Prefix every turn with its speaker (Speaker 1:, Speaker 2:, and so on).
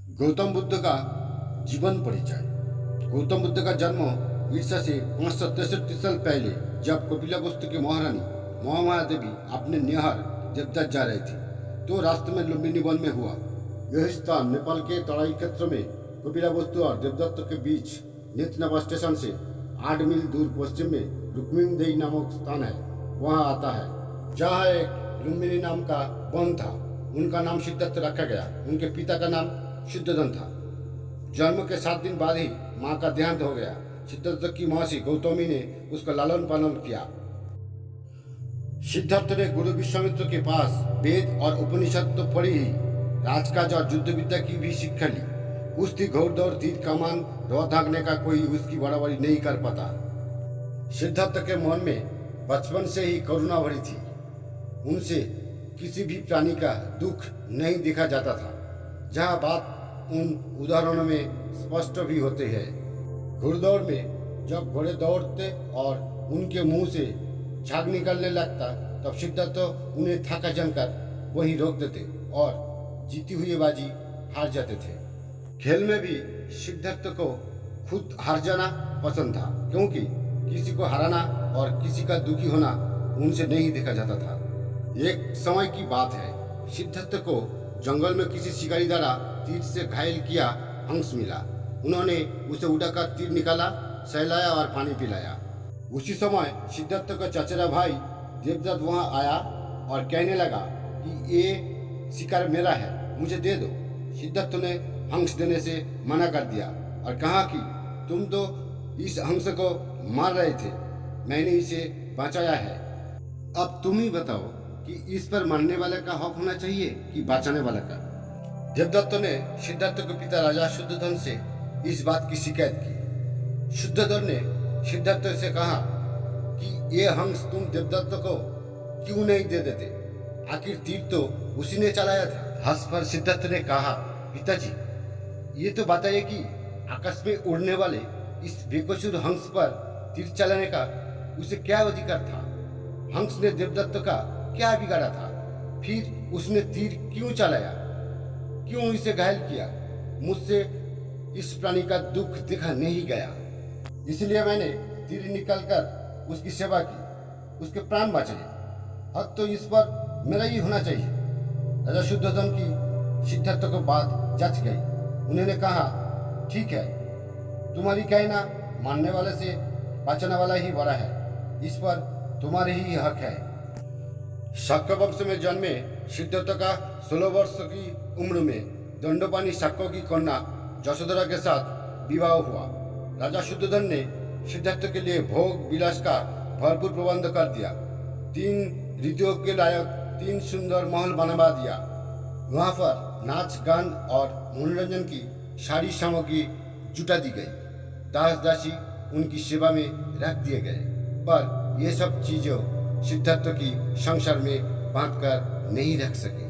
Speaker 1: गौतम बुद्ध का जीवन परिचय। गौतम बुद्ध का जन्म ईसा से 563 साल पहले जब कपिलवस्तु की महारानी महामाया देवी अपने निहार देवदत्त जा रही थी तो रास्ते में लुम्बिनी वन में हुआ। यह स्थान नेपाल के तराई क्षेत्र में कपिलवस्तु और देवदत्त के बीच नेतनवा स्टेशन से 8 मील दूर पश्चिम में रुक्मिणीदेही नामक स्थान है, वहाँ आता है। जहाँ एक लुम्बिनी नाम का वन था, उनका नाम सिद्धार्थ रखा गया। उनके पिता का नाम शुद्धोधन था। जन्म के 7 दिन बाद ही माँ का देहांत हो गया। सिद्धार्थ की मौसी गौतमी ने उसका लालन पालन किया। सिद्धार्थ ने गुरु विश्वामित्र के पास वेद और उपनिषद तो पढ़ी ही, राजकाज और युद्ध विद्या की भी शिक्षा ली। कुश्ती, घोड़दौड़, तीर कमान, दौड़ भागने का कोई उसकी बराबरी नहीं कर पाता। सिद्धार्थ के मन में बचपन से ही करुणा भरी थी। उनसे किसी भी प्राणी का दुख नहीं देखा जाता था। जहाँ बात उन उदाहरणों में स्पष्ट भी होते हैं। घुड़दौड़ में जब घोड़े दौड़ते और उनके मुंह से झाग निकलने लगता तब सिद्धार्थ उन्हें थका जानकर वहीं रोक देते और जीती हुई बाजी हार जाते थे। खेल में भी सिद्धार्थ को खुद हार जाना पसंद था, क्योंकि किसी को हराना और किसी का दुखी होना उनसे नहीं देखा जाता था। एक समय की बात है, सिद्धार्थ को जंगल में किसी शिकारी द्वारा तीर से घायल किया हंस मिला। उन्होंने उसे उठाकर तीर निकाला, सहलाया और पानी पिलाया। उसी समय सिद्धार्थ का चचेरा भाई देवदत्त वहां आया और कहने लगा कि ये शिकार मेरा है, मुझे दे दो। सिद्धार्थ ने हंस देने से मना कर दिया और कहा कि तुम तो इस हंस को मार रहे थे, मैंने इसे बचाया है। अब तुम ही बताओ कि इस पर मारने वाले का हक होना चाहिए कि बचाने वाला का। देवदत्त ने सिद्धार्थ के पिता राजा शुद्धोधन से इस बात की शिकायत की। शुद्धोधन ने सिद्धार्थ से कहा कि ये हंस तुम देवदत्त को क्यों नहीं दे देते, आखिर तीर तो उसी ने चलाया था। हंस पर सिद्धार्थ ने कहा, पिताजी ये तो बताइए कि आकाश में उड़ने वाले इस बेकसूर हंस पर तीर चलाने का उसे क्या अधिकार था? हंस ने देवदत्त का क्या बिगाड़ा था? फिर उसने तीर क्यों चलाया, क्यों इसे घायल किया? मुझसे इस प्राणी का दुख देखा नहीं गया, इसलिए मैंने तीर निकालकर उसकी सेवा की, उसके प्राण बचाए। हक तो इस पर मेरा ही होना चाहिए। राजा शुद्धोधन की सिद्धार्थ को बात जच गई। उन्होंने कहा, ठीक है, तुम्हारी कहना मानने वाले से बचाने वाला ही बड़ा है, इस पर तुम्हारे ही हक है। शाक्य वंश में जन्मे सिद्धार्थ का 16 वर्ष की उम्र में दंडपानी शाक्य की कन्या यशोधरा के साथ विवाह हुआ। राजा शुद्धोधन ने सिद्धार्थ के लिए भोग विलास का भरपूर प्रबंध कर दिया। 3 ऋतुओं के लायक 3 सुंदर महल बनवा दिया। वहाँ पर नाच, गान और मनोरंजन की सारी सामग्री जुटा दी गई। दास दासी उनकी सेवा में रख दिए गए, पर ये सब चीजों सिद्धार्थ की संसार में बांध कर नहीं रख सके।